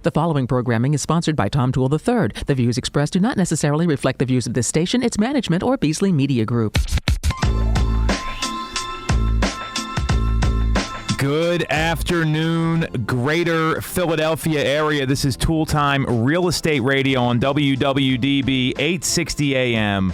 The following programming is sponsored by Tom Toole III. The views expressed do not necessarily reflect the views of this station, its management, or Beasley Media Group. Good afternoon, Greater Philadelphia area. This is Toole Time Real Estate Radio on WWDB 860 AM.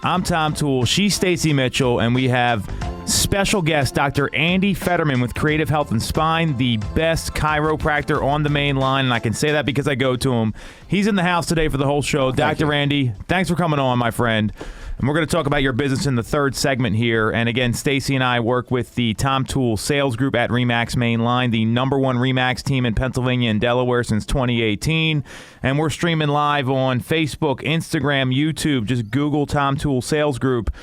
I'm Tom Toole. She's Stacey Mitchell, and we have special guest Dr. Andy Fetterman with Creative Health and Spine, the best chiropractor on the main line, and I can say that because I go to him. He's in the house today for the whole show. Dr. Andy, thanks for coming on, my friend. And we're going to talk about your business in the third segment here. And again, Stacey and I work with the Tom Toole Sales Group at RE/MAX Main Line, the number one RE/MAX team in Pennsylvania and Delaware since 2018. And we're streaming live on Facebook, Instagram, YouTube. Just Google Tom Toole Sales Group.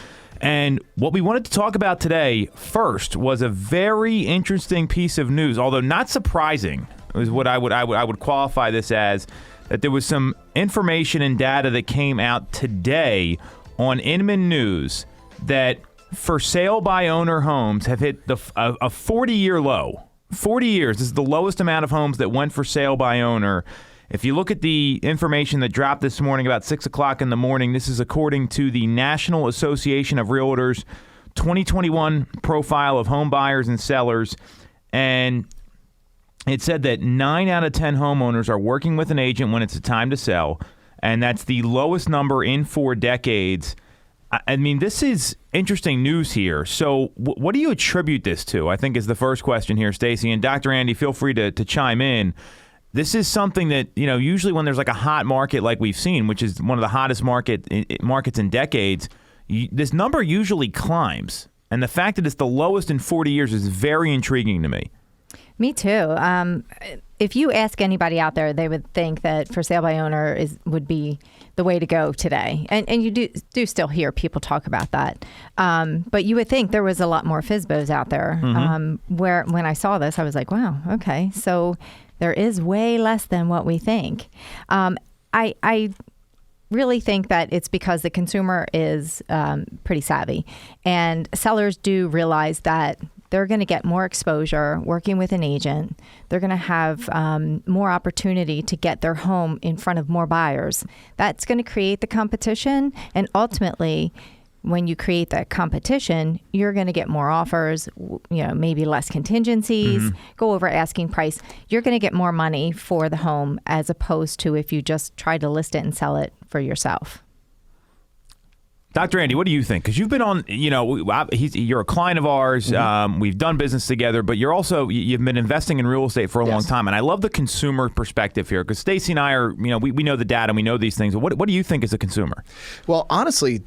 And what we wanted to talk about today first was a very interesting piece of news, although not surprising, is what I would qualify this as, that there was some information and data that came out today on Inman News that for sale by owner homes have hit a 40-year low. 40 years. This is the lowest amount of homes that went for sale by owner. If you look at the information that dropped this morning about 6 o'clock in the morning, this is according to the National Association of Realtors 2021 profile of home buyers and sellers. And it said that 9 out of 10 homeowners are working with an agent when it's a time to sell. And that's the lowest number in 4 decades. I mean, this is interesting news here. So what do you attribute this to, I think is the first question here, Stacey. And Dr. Andy, feel free to chime in. This is something that, you know, usually when there's like a hot market like we've seen, which is one of the hottest markets in decades, this number usually climbs. And the fact that it's the lowest in 40 years is very intriguing to me. Me too. If you ask anybody out there, they would think that for sale by owner would be the way to go today. And you do still hear people talk about that. But you would think there was a lot more FSBOs out there. Where when I saw this, I was like, wow, okay. So there is way less than what we think. I really think that it's because the consumer is pretty savvy. And sellers do realize that they're going to get more exposure working with an agent. They're going to have more opportunity to get their home in front of more buyers. That's going to create the competition. And ultimately, when you create that competition, you're going to get more offers, maybe less contingencies, go over asking price. You're going to get more money for the home as opposed to if you just try to list it and sell it for yourself. Dr. Andy, what do you think? Because you've been on, you're a client of ours. We've done business together, but you've been investing in real estate for a long time. And I love the consumer perspective here because Stacey and I are, we know the data and we know these things. What do you think as a consumer? Well, honestly,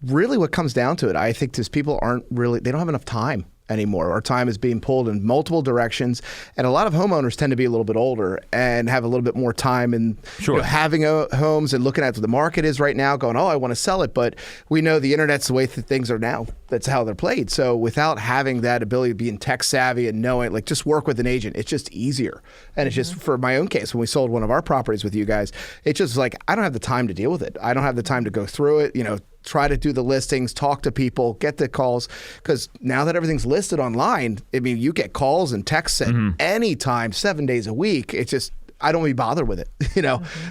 really what comes down to it, I think is people they don't have enough time anymore. Our time is being pulled in multiple directions, and a lot of homeowners tend to be a little bit older and have a little bit more time in having homes and looking at what the market is right now, going, I want to sell it, but we know the internet's the way things are now. That's how they're played. So without having that ability to be in tech savvy and knowing, like, just work with an agent, it's just easier. And it's just, for my own case, when we sold one of our properties with you guys, it's just like, I don't have the time to deal with it. I don't have the time to go through it, try to do the listings, talk to people, get the calls. Because now that everything's listed online, I mean, you get calls and texts at any time, 7 days a week. It's just, I don't even bother with it,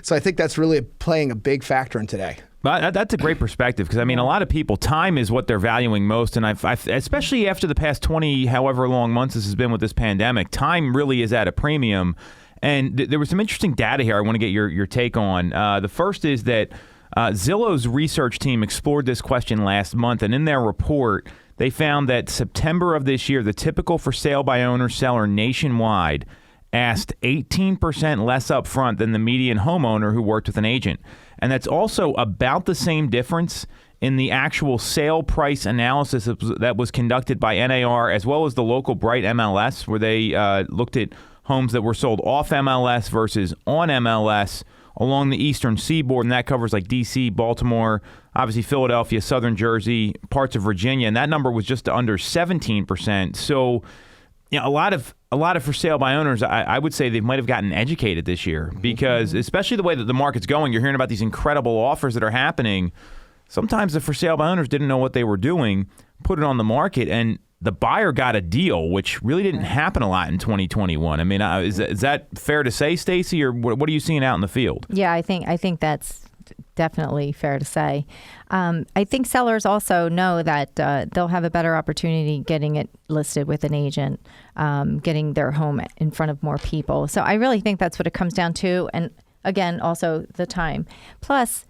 So I think that's really playing a big factor in today. But that's a great perspective because, I mean, a lot of people, time is what they're valuing most. And I've especially after the past 20, however long months this has been with this pandemic, time really is at a premium. And there was some interesting data here I want to get your take on. The first is that Zillow's research team explored this question last month, and in their report, they found that September of this year, the typical for sale by owner seller nationwide asked 18% less upfront than the median homeowner who worked with an agent. And that's also about the same difference in the actual sale price analysis that was conducted by NAR as well as the local Bright MLS, where they looked at homes that were sold off MLS versus on MLS along the eastern seaboard, and that covers like D.C., Baltimore, obviously Philadelphia, southern Jersey, parts of Virginia, and that number was just under 17%. So, a lot of for sale by owners, I would say they might have gotten educated this year because, especially the way that the market's going, you're hearing about these incredible offers that are happening. Sometimes the for sale by owners didn't know what they were doing, put it on the market, and the buyer got a deal, which really didn't happen a lot in 2021. I mean, is that fair to say, Stacey, or what are you seeing out in the field? Yeah, I think that's definitely fair to say. I think sellers also know that they'll have a better opportunity getting it listed with an agent, getting their home in front of more people. So I really think that's what it comes down to. And again, also the time. Plus,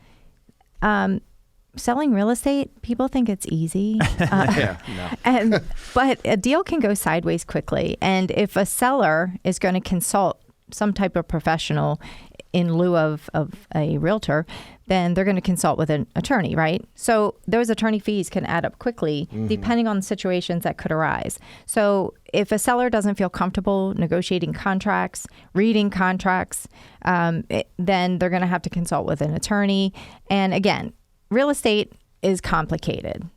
selling real estate, people think it's easy. But a deal can go sideways quickly. And if a seller is going to consult some type of professional in lieu of a realtor, then they're going to consult with an attorney, right? So those attorney fees can add up quickly depending on the situations that could arise. So if a seller doesn't feel comfortable negotiating contracts, reading contracts, then they're going to have to consult with an attorney. And again, real estate is complicated.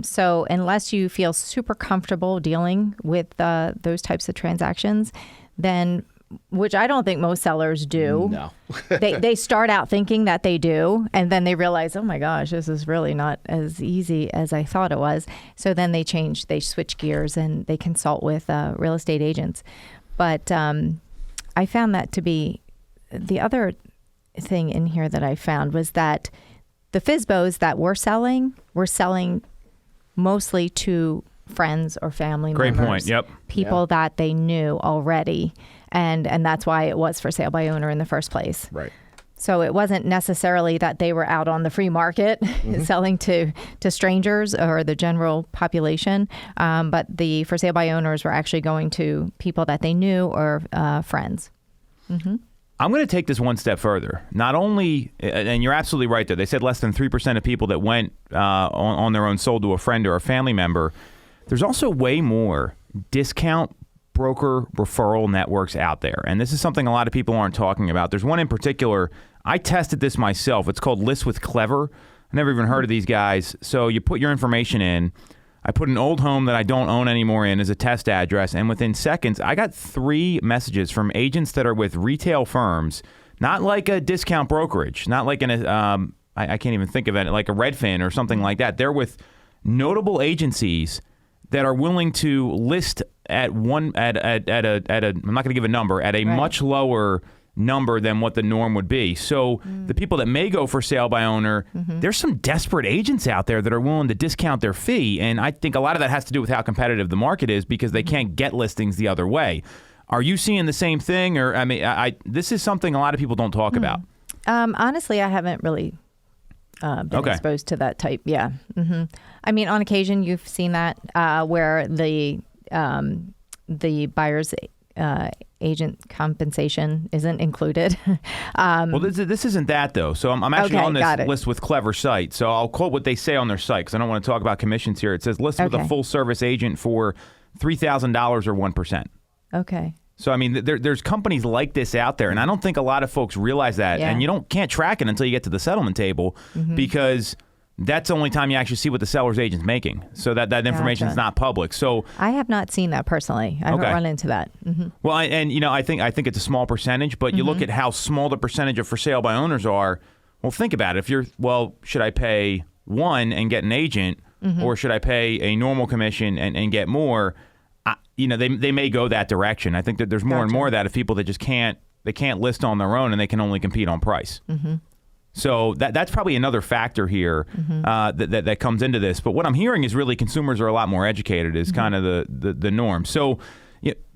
So unless you feel super comfortable dealing with those types of transactions, then, which I don't think most sellers do. No. they start out thinking that they do, and then they realize, oh my gosh, this is really not as easy as I thought it was. So then they switch gears and they consult with real estate agents. But I found that to be the other thing in here that I found was that the FSBOs that were selling mostly to friends or family members. Great point. Yep. People that they knew already. And that's why it was for sale by owner in the first place. Right. So it wasn't necessarily that they were out on the free market selling to strangers or the general population, but the for sale by owners were actually going to people that they knew or friends. Mm-hmm. I'm going to take this one step further. Not only, and you're absolutely right there, they said less than 3% of people that went on their own sold to a friend or a family member. There's also way more discount broker referral networks out there. And this is something a lot of people aren't talking about. There's one in particular. I tested this myself. It's called List with Clever. I never even heard of these guys. So you put your information in. I put an old home that I don't own anymore in as a test address, and within seconds, I got 3 messages from agents that are with retail firms, not like a discount brokerage, not like I can't even think of it, like a Redfin or something like that. They're with notable agencies that are willing to list at I'm not going to give a number, at a much lower number than what the norm would be. So the people that may go for sale by owner, there's some desperate agents out there that are willing to discount their fee. And I think a lot of that has to do with how competitive the market is because they can't get listings the other way. Are you seeing the same thing? Or I mean, this is something a lot of people don't talk about. Honestly, I haven't really been exposed to that type. Yeah. Mm-hmm. I mean, on occasion you've seen that where the buyer's agent compensation isn't included. Well, this isn't that, though. So I'm actually on this List with Clever site. So I'll quote what they say on their site because I don't want to talk about commissions here. It says list with a full-service agent for $3,000 or 1%. Okay. So, I mean, there's companies like this out there, and I don't think a lot of folks realize that. Yeah. And you can't track it until you get to the settlement table because that's the only time you actually see what the seller's agent's making. So that information is not public. So I have not seen that personally. I haven't run into that. Mm-hmm. Well, I think it's a small percentage, but you look at how small the percentage of for sale by owners are. Well, think about it. Should I pay 1 and get an agent, or should I pay a normal commission and get more? They may go that direction. I think that there's more and more of that of people that just can't list on their own and they can only compete on price. Mm-hmm. So that's probably another factor here that comes into this. But what I'm hearing is really consumers are a lot more educated is kind of the norm. So,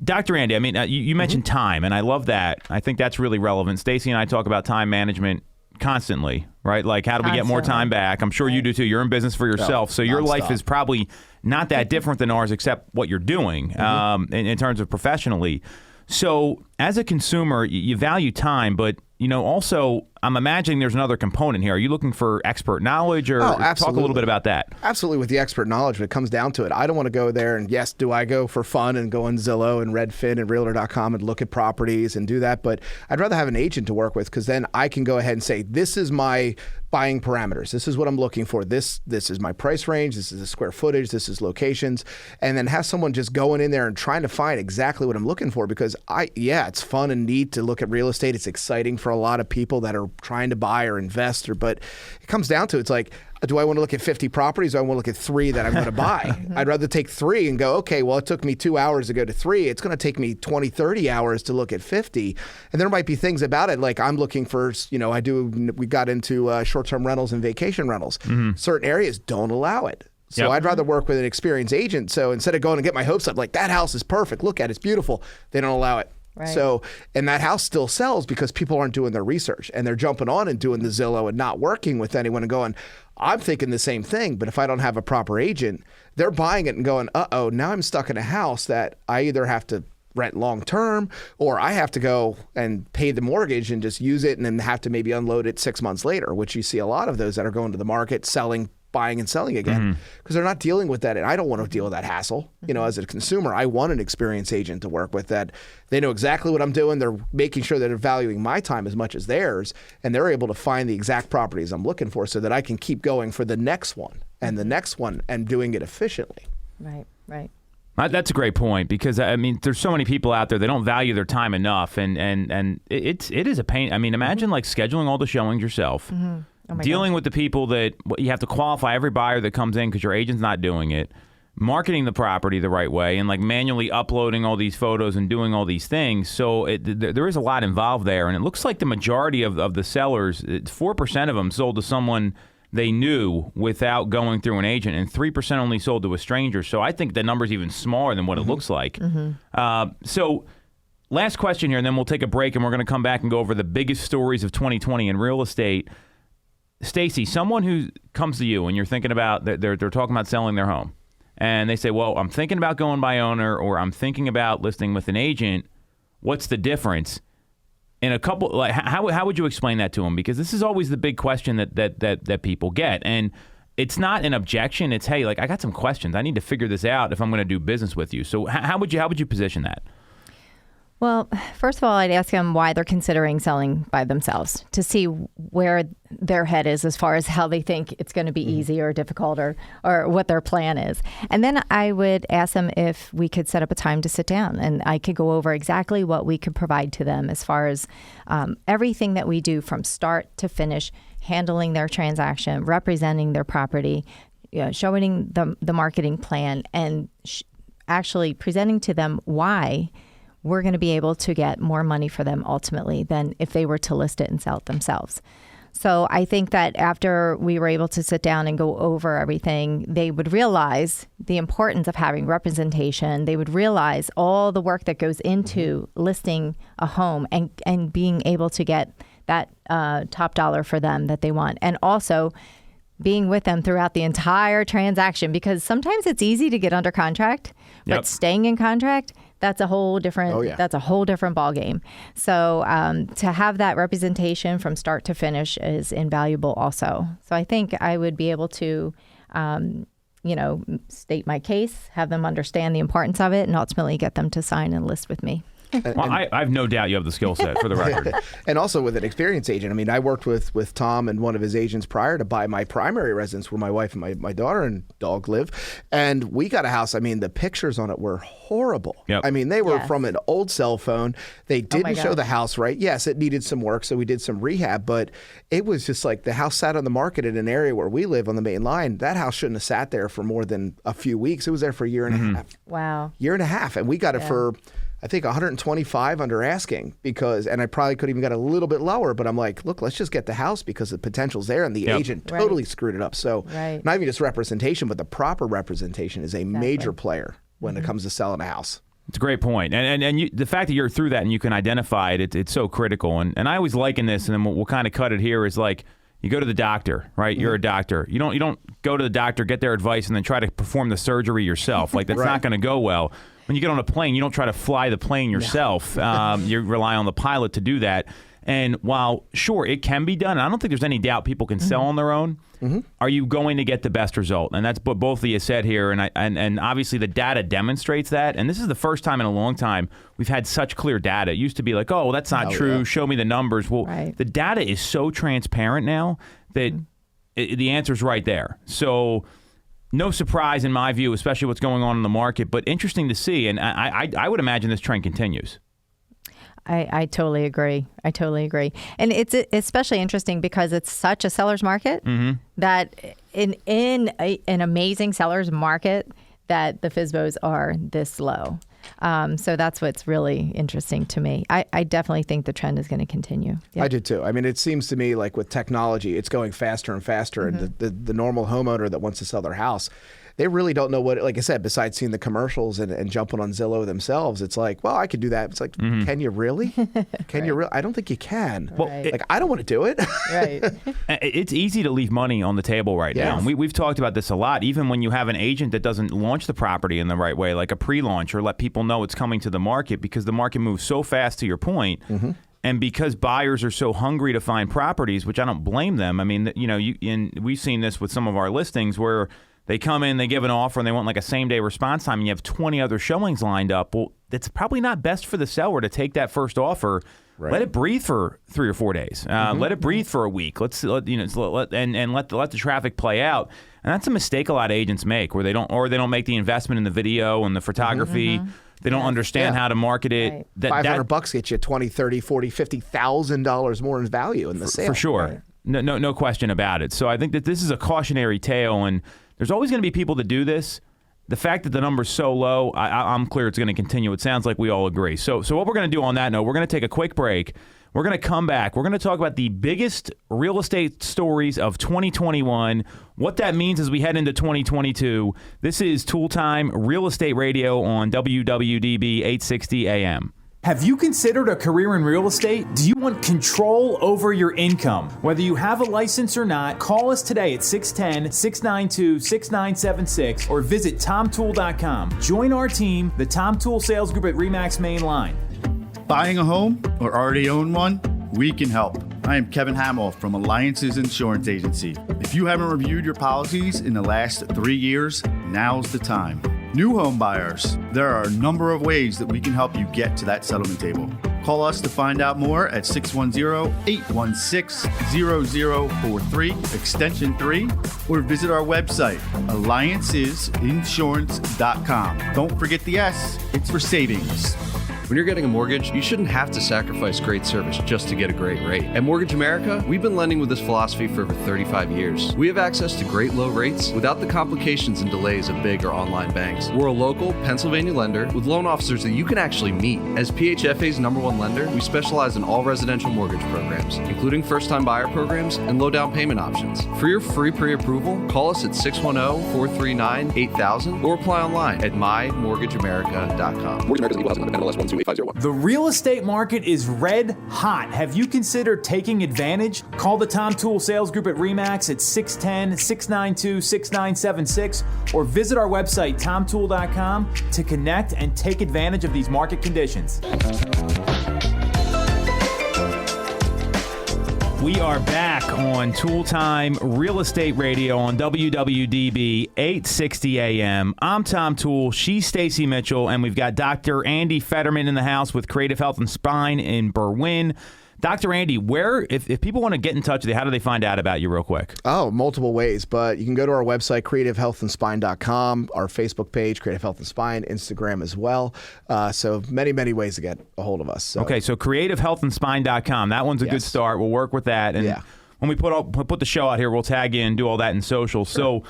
Dr. Andy, I mean, you mentioned time, and I love that. I think that's really relevant. Stacey and I talk about time management constantly, right? Like, how do we get more time back? I'm sure you do too. You're in business for yourself, so your life is probably not that different than ours, except what you're doing in terms of professionally. So, as a consumer, you value time, but also, I'm imagining there's another component here. Are you looking for expert knowledge, or talk a little bit about that? Absolutely, with the expert knowledge, when it comes down to it, I don't want to go there and do I go for fun and go on Zillow and Redfin and Realtor.com and look at properties and do that? But I'd rather have an agent to work with because then I can go ahead and say, this is my buying parameters. This is what I'm looking for. This is my price range. This is the square footage. This is locations. And then have someone just going in there and trying to find exactly what I'm looking for because it's fun and neat to look at real estate. It's exciting for a lot of people that are trying to buy or invest. But it comes down to, it's like, do I want to look at 50 properties or I want to look at 3 that I'm going to buy? I'd rather take 3 and go, okay, well, it took me 2 hours to go to 3. It's going to take me 20, 30 hours to look at 50. And there might be things about it, like I'm looking for, we got into short-term rentals and vacation rentals. Certain areas don't allow it. So I'd rather work with an experienced agent. So instead of going to get my hopes up, like that house is perfect, look at it, it's beautiful, they don't allow it. Right. So, and that house still sells because people aren't doing their research and they're jumping on and doing the Zillow and not working with anyone and going, I'm thinking the same thing, but if I don't have a proper agent, they're buying it and going, uh-oh, now I'm stuck in a house that I either have to rent long term or I have to go and pay the mortgage and just use it and then have to maybe unload it 6 months later, which you see a lot of those that are going to the market, selling, buying and selling again because they're not dealing with that. And I don't want to deal with that hassle. As a consumer, I want an experienced agent to work with that. They know exactly what I'm doing. They're making sure that they're valuing my time as much as theirs. And they're able to find the exact properties I'm looking for so that I can keep going for the next one and the next one and doing it efficiently. Right. That's a great point because, there's so many people out there, they don't value their time enough. And it is a pain. Imagine like scheduling all the showings yourself. Dealing with the people that you have to qualify every buyer that comes in because your agent's not doing it, marketing the property the right way, and like manually uploading all these photos and doing all these things. So there is a lot involved there. And it looks like the majority of the sellers, 4% of them sold to someone they knew without going through an agent, and 3% only sold to a stranger. So I think the number's even smaller than what it looks like. So last question here, and then we'll take a break, and we're going to come back and go over the biggest stories of 2020 in real estate. Stacey, someone who comes to you and you're thinking about, they're talking about selling their home, and they say, well, I'm thinking about going by owner or I'm thinking about listing with an agent. What's the difference? In a couple, like how would you explain that to them? Because this is always the big question that people get. And it's not an objection. It's, hey, like I got some questions. I need to figure this out if I'm going to do business with you. So how would you position that? Well, first of all, I'd ask them why they're considering selling by themselves to see where their head is as far as how they think it's going to be easy or difficult or what their plan is. And then I would ask them if we could set up a time to sit down and I could go over exactly what we could provide to them as far as everything that we do from start to finish, handling their transaction, representing their property, showing the marketing plan, and actually presenting to them why we're going to be able to get more money for them ultimately than if they were to list it and sell it themselves. So I think that after we were able to sit down and go over everything, they would realize the importance of having representation. They would realize all the work that goes into listing a home and being able to get that top dollar for them that they want. And also being with them throughout the entire transaction, because sometimes it's easy to get under contract, but staying in contract, that's a whole different that's a whole different ballgame. So to have that representation from start to finish is invaluable also. So I think I would be able to state my case, have them understand the importance of it, and ultimately get them to sign and list with me. Well, I have no doubt you have the skill set, for the record. And also with an experienced agent. I worked with Tom and one of his agents prior to buy my primary residence where my wife and my daughter and dog live. And we got a house. The pictures on it were horrible. Yep. They were from an old cell phone. They didn't show the house right. Yes, it needed some work, so we did some rehab. But it was just like the house sat on the market in an area where we live on the main line. That house shouldn't have sat there for more than a few weeks. It was there for a year and a half. Wow. Year and a half. And we got it for, I think, 125 under asking and I probably could even got a little bit lower, but I'm like, look, let's just get the house because the potential's there, and the agent totally screwed it up. So not even just representation, but the proper representation is a major player when it comes to selling a house. It's a great point. And the fact that you're through that and you can identify it, it's so critical. And I always liken this, and then we'll kind of cut it here, is like, you go to the doctor, right? You're a doctor. You don't go to the doctor, get their advice, and then try to perform the surgery yourself. Like, that's not going to go well. When you get on a plane, you don't try to fly the plane yourself. You rely on the pilot to do that. And while, sure, it can be done, and I don't think there's any doubt people can sell on their own, are you going to get the best result? And that's what both of you said here, and obviously the data demonstrates that. And this is the first time in a long time we've had such clear data. It used to be like, oh, well, that's not true. Yeah. Show me the numbers. Well, the data is so transparent now that the answer's right there. So no surprise in my view, especially what's going on in the market, but interesting to see. And I would imagine this trend continues. I totally agree. And it's especially interesting because it's such a seller's market that in an amazing seller's market that the FSBOs are this low. So that's what's really interesting to me. I definitely think the trend is going to continue. Yeah. I do too. I mean, it seems to me like with technology, it's going faster and faster. And the normal homeowner that wants to sell their house, they really don't know what, like I said, besides seeing the commercials and jumping on Zillow themselves, it's like, well, I could do that. It's like, can you really? Can you really? I don't think you can. Well, like, I don't want to do it. Right. It's easy to leave money on the table right now. And we've talked about this a lot. Even when you have an agent that doesn't launch the property in the right way, like a pre-launch, or let people know it's coming to the market, because the market moves so fast, to your point. And because buyers are so hungry to find properties, which I don't blame them. I mean, we've seen this with some of our listings where they come in, they give an offer, and they want like a same-day response time, and you have 20 other showings lined up. Well, it's probably not best for the seller to take that first offer. Right. Let it breathe for 3 or 4 days. Let it breathe for a week. Let the traffic play out. And that's a mistake a lot of agents make, where they don't make the investment in the video and the photography. They don't understand how to market it. Right. $500 gets you $20,000, $30,000, $40,000, $50,000 more in value in the sale. For sure. Right. No question about it. So I think that this is a cautionary tale, and there's always going to be people that do this. The fact that the number's so low, I'm clear it's going to continue. It sounds like we all agree. So what we're going to do on that note, we're going to take a quick break. We're going to come back. We're going to talk about the biggest real estate stories of 2021, what that means as we head into 2022. This is Toole Time Real Estate Radio on WWDB 860 AM. Have you considered a career in real estate? Do you want control over your income? Whether you have a license or not, call us today at 610-692-6976 or visit TomToole.com. Join our team, the Tom Toole Sales Group at RE/MAX Main Line. Buying a home or already own one? We can help. I am Kevin Hamill from Alliances Insurance Agency. If you haven't reviewed your policies in the last 3 years, now's the time. New home buyers, there are a number of ways that we can help you get to that settlement table. Call us to find out more at 610-816-0043, extension 3, or visit our website, alliancesinsurance.com. Don't forget the S, it's for savings. When you're getting a mortgage, you shouldn't have to sacrifice great service just to get a great rate. At Mortgage America, we've been lending with this philosophy for over 35 years. We have access to great low rates without the complications and delays of big or online banks. We're a local Pennsylvania lender with loan officers that you can actually meet. As PHFA's #1 lender, we specialize in all residential mortgage programs, including first-time buyer programs and low down payment options. For your free pre-approval, call us at 610-439-8000 or apply online at mymortgageamerica.com. Mortgage America's equal housing lender, NMLS 128. The real estate market is red hot. Have you considered taking advantage? Call the Tom Toole Sales Group at RE/MAX at 610-692-6976 or visit our website, TomToole.com, to connect and take advantage of these market conditions. We are back on Toole Time Real Estate Radio on WWDB 860 AM. I'm Tom Toole. She's Stacey Mitchell, and we've got Dr. Andy Fetterman in the house with Creative Health and Spine in Berwyn. Dr. Andy, if people want to get in touch with you, how do they find out about you real quick? Oh, multiple ways, but you can go to our website, creativehealthandspine.com, our Facebook page, Creative Health and Spine, Instagram as well. So many, many ways to get a hold of us. So. Okay, so creativehealthandspine.com. That one's a good start. We'll work with that. And when we put the show out here, we'll tag in and do all that in social. Sure. So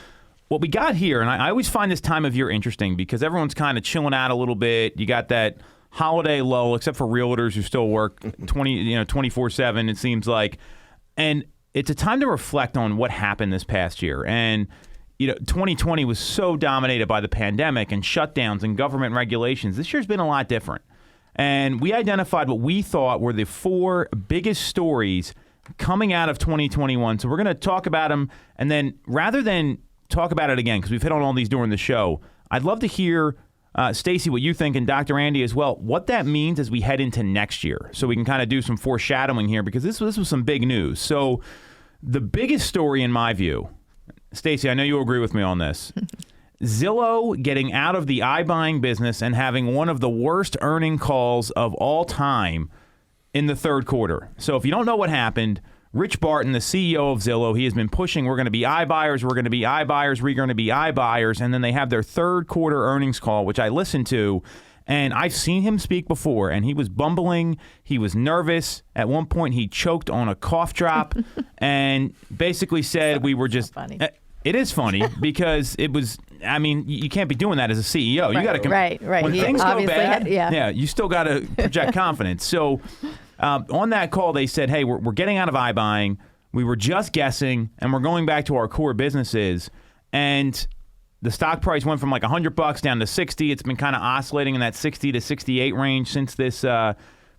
what we got here, and I always find this time of year interesting because everyone's kind of chilling out a little bit. You got that holiday lull, except for realtors who still work 24/7, it seems like. And it's a time to reflect on what happened this past year. And 2020 was so dominated by the pandemic and shutdowns and government regulations. This year's been a lot different. And we identified what we thought were the 4 biggest stories coming out of 2021. So we're going to talk about them. And then rather than talk about it again, because we've hit on all these during the show, I'd love to hear Stacey, what you think, and Dr. Andy as well, what that means as we head into next year. So we can kind of do some foreshadowing here because this was some big news. So the biggest story in my view, Stacey, I know you'll agree with me on this, Zillow getting out of the iBuying business and having one of the worst earning calls of all time in the third quarter. So if you don't know what happened, Rich Barton, the CEO of Zillow, he has been pushing, we're going to be iBuyers, we're going to be iBuyers, we're going to be iBuyers, and then they have their third quarter earnings call, which I listened to, And I've seen him speak before, and he was bumbling. He was nervous. At one point, he choked on a cough drop and basically said we were just funny. It is funny because it was, I mean, you can't be doing that as a CEO. You got to right. When He things go obviously bad, had- you still got to project confidence. So on that call, they said, hey, we're getting out of iBuying. We were just guessing, and we're going back to our core businesses. And the stock price went from like $100 down to 60. It's been kind of oscillating in that 60 to 68 range since this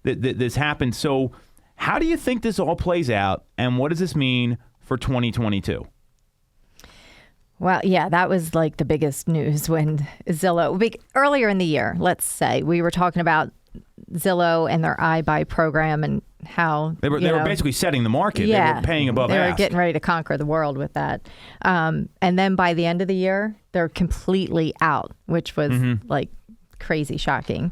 this happened. So how do you think this all plays out, and what does this mean for 2022? Well, yeah, that was like the biggest news when Zillow, earlier in the year, let's say, we were talking about Zillow and their iBuy program and how they were basically setting the market. Yeah, they were paying above They ask. were getting ready to conquer the world with that. And then by the end of the year, they're completely out, which was like crazy shocking.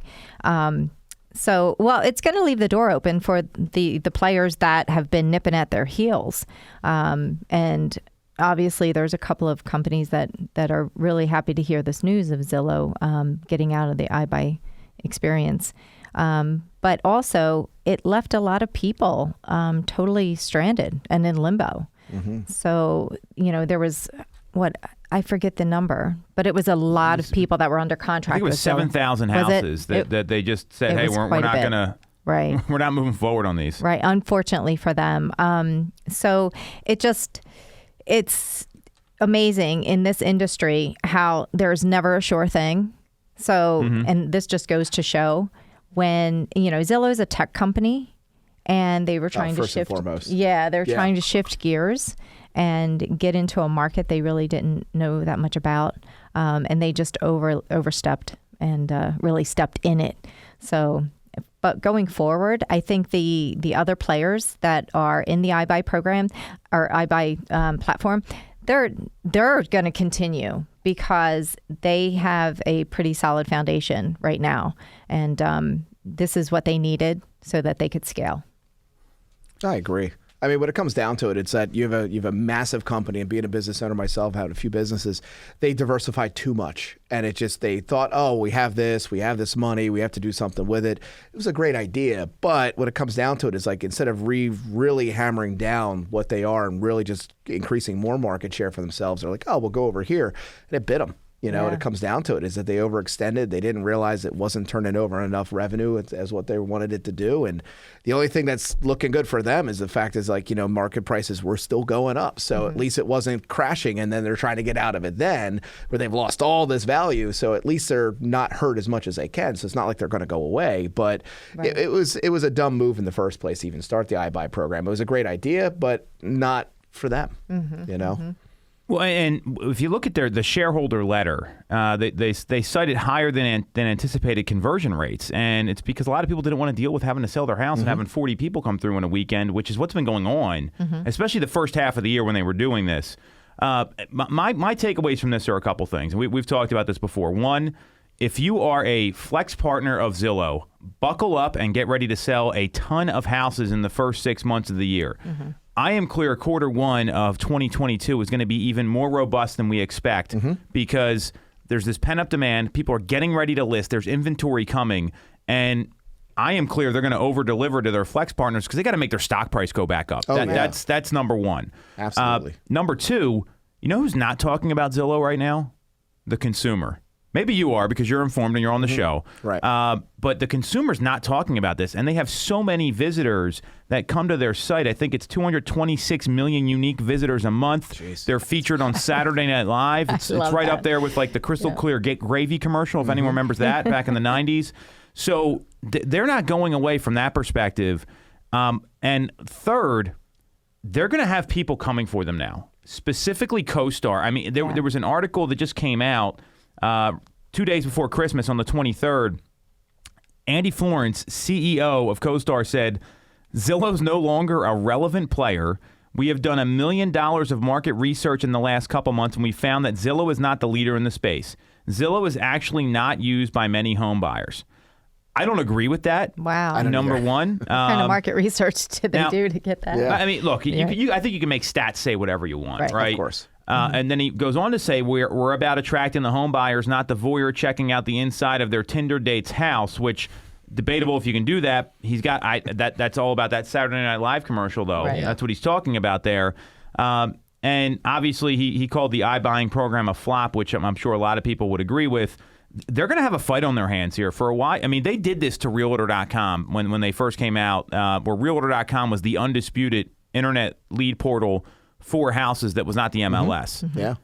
So, well, it's going to leave the door open for the players that have been nipping at their heels. And obviously, there's a couple of companies that are really happy to hear this news of Zillow getting out of the iBuy experience. But also, it left a lot of people totally stranded and in limbo. So, there was, I forget the number, but it was a lot of people that were under contract. I think it was 7,000 houses that they just said, hey, we're not going to. Right. We're not moving forward on these. Right. Unfortunately for them. So it's amazing in this industry how there's never a sure thing. So, and this just goes to show when, Zillow is a tech company and they were trying to shift. First and foremost. Yeah, they're trying to shift gears and get into a market they really didn't know that much about. And they just overstepped and really stepped in it. So, but going forward, I think the other players that are in the iBuy program or iBuy platform, they're going to continue because they have a pretty solid foundation right now, and this is what they needed so that they could scale. I agree. I mean, when it comes down to it, it's that you have a massive company, and being a business owner myself, had a few businesses, they diversify too much. And they thought, oh, we have this money, we have to do something with it. It was a great idea. But when it comes down to it, it's like instead of really hammering down what they are and really just increasing more market share for themselves, they're like, oh, we'll go over here. And it bit them. What it comes down to it is that they overextended. They didn't realize it wasn't turning over enough revenue as what they wanted it to do. And the only thing that's looking good for them is the fact is market prices were still going up. So at least it wasn't crashing, and then they're trying to get out of it then where they've lost all this value. So at least they're not hurt as much as they can. So it's not like they're going to go away. But it was a dumb move in the first place to even start the iBuy program. It was a great idea, but not for them, Well, and if you look at the shareholder letter, they cited higher than anticipated conversion rates, and it's because a lot of people didn't want to deal with having to sell their house and having 40 people come through in a weekend, which is what's been going on, especially the first half of the year when they were doing this. My takeaways from this are a couple things, and we've talked about this before. One, if you are a flex partner of Zillow, buckle up and get ready to sell a ton of houses in the first 6 months of the year. I am clear quarter one of 2022 is going to be even more robust than we expect because there's this pent-up demand. People are getting ready to list. There's inventory coming. And I am clear they're going to over-deliver to their flex partners because they got to make their stock price go back up. That's number one. Absolutely. Number two, you know who's not talking about Zillow right now? The consumer. Maybe you are because you're informed and you're on the show. Right. But the consumer's not talking about this. And they have so many visitors that come to their site. I think it's 226 million unique visitors a month. Jeez. They're featured on Saturday Night Live. It's right up there with like the Crystal Clear Gravy commercial, if anyone remembers that back in the 90s. So they're not going away from that perspective. And third, they're going to have people coming for them now, specifically CoStar. I mean, there was an article that just came out 2 days before Christmas on the 23rd. Andy Florence, CEO of CoStar, said, Zillow's no longer a relevant player. We have done $1 million of market research in the last couple months, and we found that Zillow is not the leader in the space. Zillow is actually not used by many home buyers. I don't agree with that. Wow. Number one. What kind of market research did they do to get that? Yeah. I mean, look, I think you can make stats say whatever you want, right? Of course. And then he goes on to say, we're about attracting the home buyers, not the voyeur checking out the inside of their Tinder date's house, which debatable if you can do that. He's got that's all about that Saturday Night Live commercial, though. Right. That's what he's talking about there. And obviously, he called the iBuying program a flop, which I'm sure a lot of people would agree with. They're going to have a fight on their hands here for a while. I mean, they did this to Realtor.com when they first came out, where Realtor.com was the undisputed internet lead portal for houses that was not the MLS. Mm-hmm. Yeah.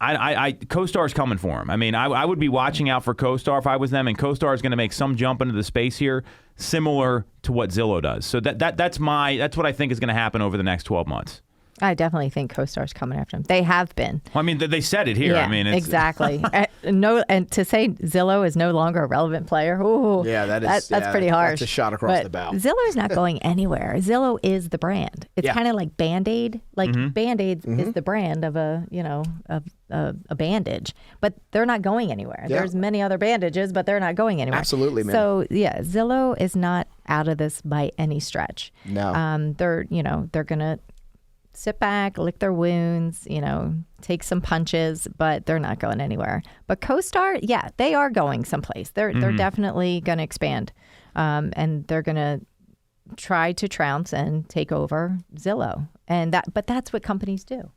CoStar's coming for him. I mean, I would be watching out for CoStar if I was them, and CoStar is going to make some jump into the space here, similar to what Zillow does. So that's what I think is going to happen over the next 12 months. I definitely think CoStar's coming after him. They have been. Well, I mean, they said it here. Yeah, I mean, it's, exactly. And to say Zillow is no longer a relevant player, ooh, Yeah, that's pretty harsh. That's a shot across but the bow. Zillow is not going anywhere. Zillow is the brand. It's kind of like Band-Aid. Like Band-Aid is the brand of a bandage, but they're not going anywhere. Yeah. There's many other bandages, but they're not going anywhere. Absolutely, man. So yeah, Zillow is not out of this by any stretch. No. They're gonna sit back, lick their wounds, take some punches, but they're not going anywhere. But CoStar, yeah, they are going someplace. They're definitely going to expand, and they're going to try to trounce and take over Zillow. But that's what companies do.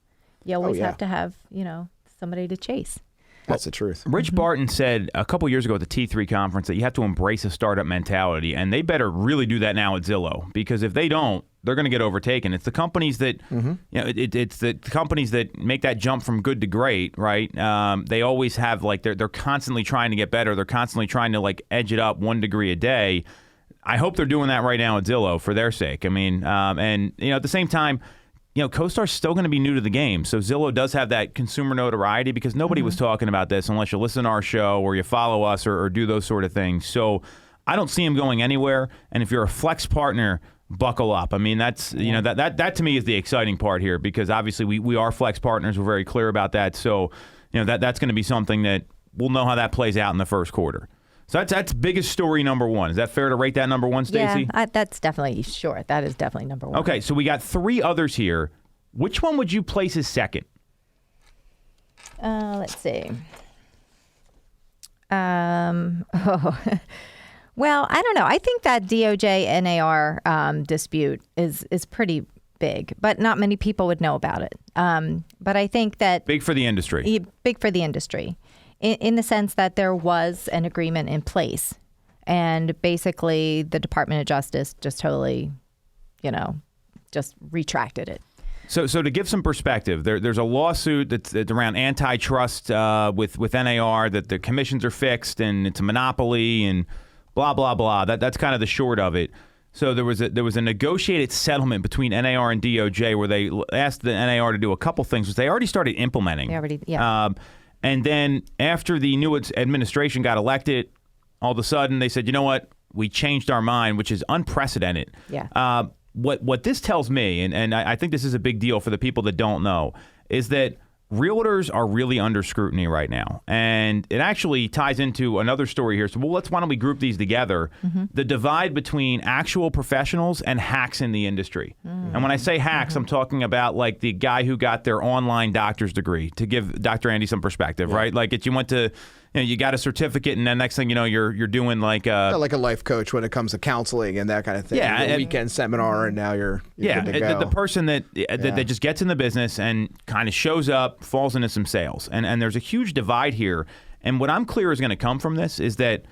You always have to have, somebody to chase. That's the truth. Rich Barton said a couple years ago at the T3 conference that you have to embrace a startup mentality, and they better really do that now at Zillow, because if they don't, they're going to get overtaken. It's the companies that, it's the companies that make that jump from good to great, right? They always have they're constantly trying to get better. They're constantly trying to edge it up 1 degree a day. I hope they're doing that right now at Zillow for their sake. I mean, and at the same time, CoStar's still going to be new to the game. So Zillow does have that consumer notoriety because nobody was talking about this unless you listen to our show or you follow us or do those sort of things. So I don't see them going anywhere. And if you're a Flex partner, buckle up. I mean, that's, that to me is the exciting part here, because obviously we are Flex partners. We're very clear about that. So, that's going to be something that we'll know how that plays out in the first quarter. So that's biggest story number one. Is that fair to rate that number one, Stacey? Yeah, that's definitely, sure. That is definitely number one. Okay, so we got 3 others here. Which one would you place as second? Let's see. Well, I don't know. I think that DOJ NAR dispute is pretty big, but not many people would know about it. But I think that big for the industry. Big for the industry, in the sense that there was an agreement in place, and basically the Department of Justice just totally, just retracted it. So to give some perspective, there's a lawsuit that's around antitrust with NAR, that the commissions are fixed and it's a monopoly and blah blah blah. That's kind of the short of it. So there was a negotiated settlement between NAR and DOJ where they asked the NAR to do a couple things, which they already started implementing. And then after the new administration got elected, all of a sudden they said, you know what, we changed our mind, which is unprecedented. Yeah. What this tells me, and I think this is a big deal for the people that don't know, is that realtors are really under scrutiny right now. And it actually ties into another story here. So why don't we group these together? The divide between actual professionals and hacks in the industry. And when I say hacks, I'm talking about like the guy who got their online doctor's degree, to give Dr. Andy some perspective, right? Like you went to, you got a certificate, and then next thing you know, you're doing like a life coach when it comes to counseling and that kind of thing. Yeah, a weekend seminar, and now you're good to go. The person that just gets in the business and kind of shows up, falls into some sales, and there's a huge divide here. And what I'm clear is going to come from this is that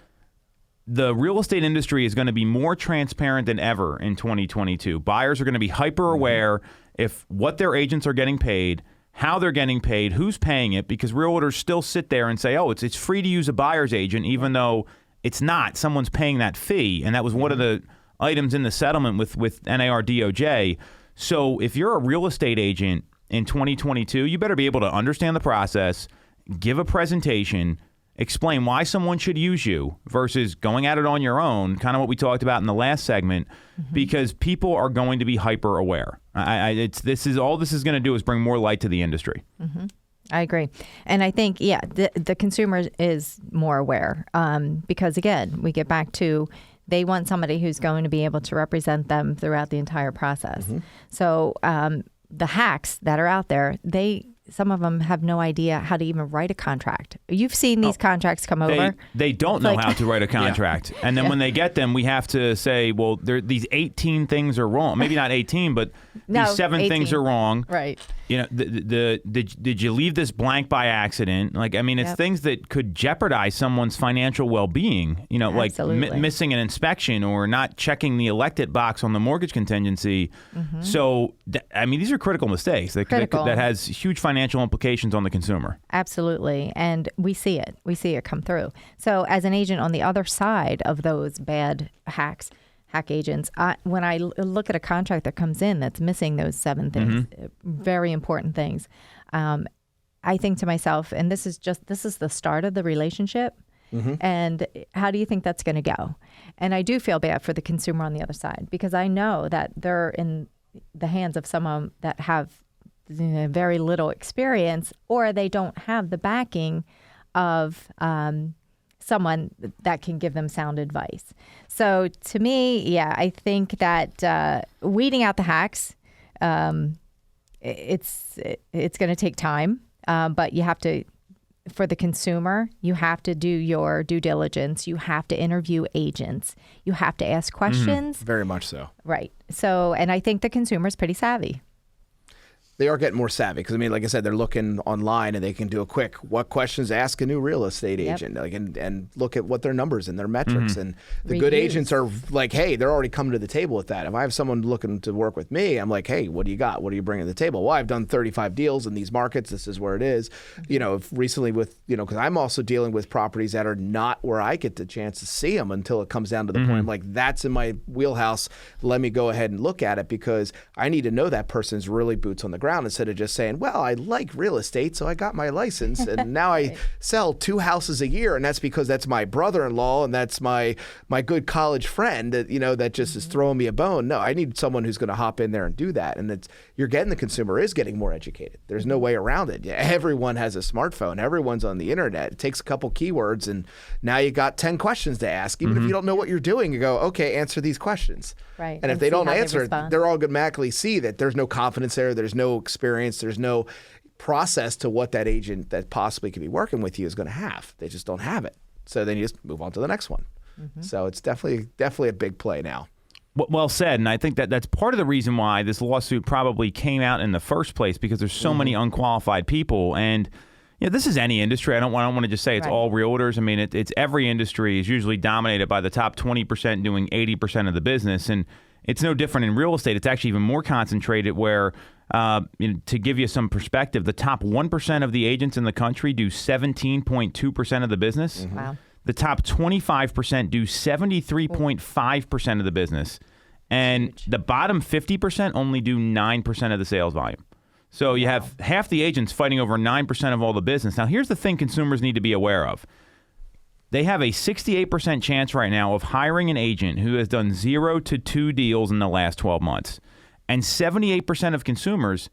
the real estate industry is going to be more transparent than ever in 2022. Buyers are going to be hyper aware if what their agents are getting paid, how they're getting paid, who's paying it, because realtors still sit there and say, oh, it's free to use a buyer's agent, even though it's not. Someone's paying that fee. And that was one of the items in the settlement with NAR DOJ. So if you're a real estate agent in 2022, you better be able to understand the process, give a presentation, explain why someone should use you versus going at it on your own, kind of what we talked about in the last segment, because people are going to be hyper aware. This is going to do is bring more light to the industry. I agree. And I think, the consumer is more aware because, again, we get back to they want somebody who's going to be able to represent them throughout the entire process. So the hacks that are out there, some of them have no idea how to even write a contract. You've seen these contracts come over. They don't know how to write a contract. Yeah. And then when they get them, we have to say, well, these 18 things are wrong. Maybe not 18, but these 7 things are wrong. Right. You know, did you leave this blank by accident? Like, I mean, it's things that could jeopardize someone's financial well-being. You know, like missing an inspection or not checking the elected box on the mortgage contingency. Mm-hmm. So, I mean, these are critical mistakes that has huge financial implications on the consumer. Absolutely. And we see it. We see it come through. So as an agent on the other side of those bad hack agents, when I look at a contract that comes in that's missing those 7 things, very important things, I think to myself, and this is the start of the relationship. Mm-hmm. And how do you think that's going to go? And I do feel bad for the consumer on the other side, because I know that they're in the hands of someone that have very little experience, or they don't have the backing of someone that can give them sound advice. So to me, I think that weeding out the hacks, it's going to take time, but you have to, for the consumer, you have to do your due diligence. You have to interview agents. You have to ask questions. Mm-hmm. Very much so. Right. So, and I think the consumer is pretty savvy. They are getting more savvy because, I mean, like I said, they're looking online and they can do a quick, what questions to ask a new real estate agent, like, and look at what their numbers and their metrics. Mm-hmm. And the good agents are like, hey, they're already coming to the table with that. If I have someone looking to work with me, I'm like, hey, what do you got? What are you bringing to the table? Well, I've done 35 deals in these markets. This is where it is. You know, recently with, you know, because I'm also dealing with properties that are not where I get the chance to see them until it comes down to the point. I'm like, that's in my wheelhouse. Let me go ahead and look at it, because I need to know that person's really boots on the ground, instead of just saying, well, I like real estate, so I got my license, and now I sell 2 houses a year, and that's because that's my brother-in-law and that's my good college friend that, you know, that just is throwing me a bone. No, I need someone who's going to hop in there and do that. And the consumer is getting more educated. There's no way around it. Everyone has a smartphone. Everyone's on the internet. It takes a couple keywords, and now you got 10 questions to ask. Even if you don't know what you're doing, you go, okay, answer these questions. Right. And if they don't answer it, they're all automatically see that there's no confidence there. There's no experience. There's no process to what that agent that possibly could be working with you is going to have. They just don't have it. So then you just move on to the next one. Mm-hmm. So it's definitely a big play now. Well said, and I think that's part of the reason why this lawsuit probably came out in the first place, because there's so many unqualified people. And you know, this is any industry. I don't want to just say it's all realtors. I mean, it's every industry is usually dominated by the top 20% doing 80% of the business, and it's no different in real estate. It's actually even more concentrated where, to give you some perspective, the top 1% of the agents in the country do 17.2% of the business. Mm-hmm. Wow. The top 25% do 73.5% of the business. And the bottom 50% only do 9% of the sales volume. So you have half the agents fighting over 9% of all the business. Now, here's the thing consumers need to be aware of. They have a 68% chance right now of hiring an agent who has done 0 to 2 deals in the last 12 months. And 78% of consumers,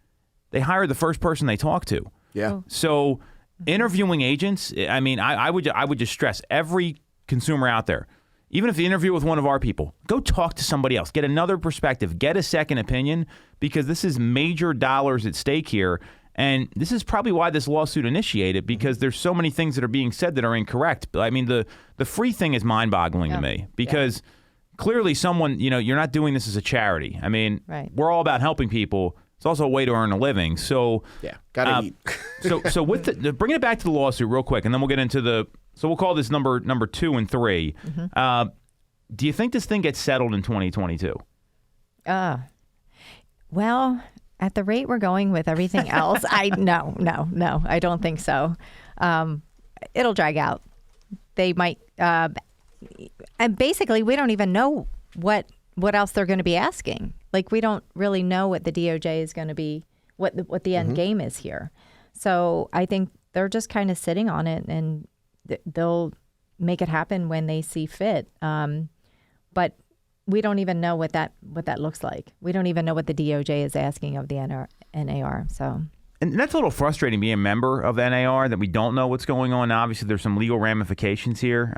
they hire the first person they talk to. Yeah. So interviewing agents, I mean, I would just stress every consumer out there, even if you interview with one of our people, go talk to somebody else, get another perspective, get a second opinion, because this is major dollars at stake here. And this is probably why this lawsuit initiated, because there's so many things that are being said that are incorrect. But I mean, the free thing is mind-boggling to me, because clearly someone, you know, you're not doing this as a charity. I mean, we're all about helping people. It's also a way to earn a living. So gotta eat. so with bringing it back to the lawsuit real quick, and then we'll get into so we'll call this number 2 and 3. Mm-hmm. Do you think this thing gets settled in 2022? Well, at the rate we're going with everything else, no, I don't think so. It'll drag out. They might, and basically, we don't even know what else they're going to be asking. Like, we don't really know what the DOJ is going to be, what the end game is here. So I think they're just kind of sitting on it, and they'll make it happen when they see fit. But we don't even know what that looks like. We don't even know what the DOJ is asking of the NAR. So, and that's a little frustrating being a member of the NAR, that we don't know what's going on. Obviously, there's some legal ramifications here.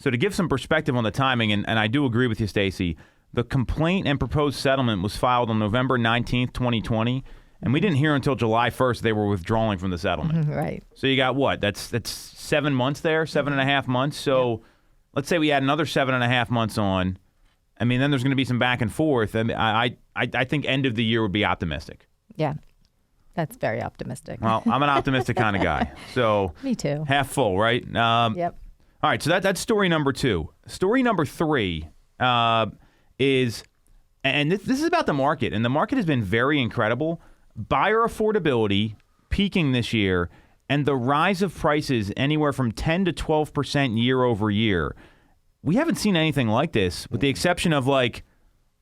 So to give some perspective on the timing, and I do agree with you, Stacey, The complaint and proposed settlement was filed on November 19th, 2020, and we didn't hear until July 1st they were withdrawing from the settlement. Right. So you got what? That's 7 months there, 7.5 months. So let's say we add another 7.5 months on. I mean, then there's going to be some back and forth. And I think end of the year would be optimistic. Yeah. That's very optimistic. Well, I'm an optimistic kind of guy. So Me too. half full, right? Yep. All right, so that's story number 2. Story number 3 is, and this is about the market, and the market has been very incredible. Buyer affordability peaking this year, and the rise of prices anywhere from 10 to 12% year over year. We haven't seen anything like this, with the exception of like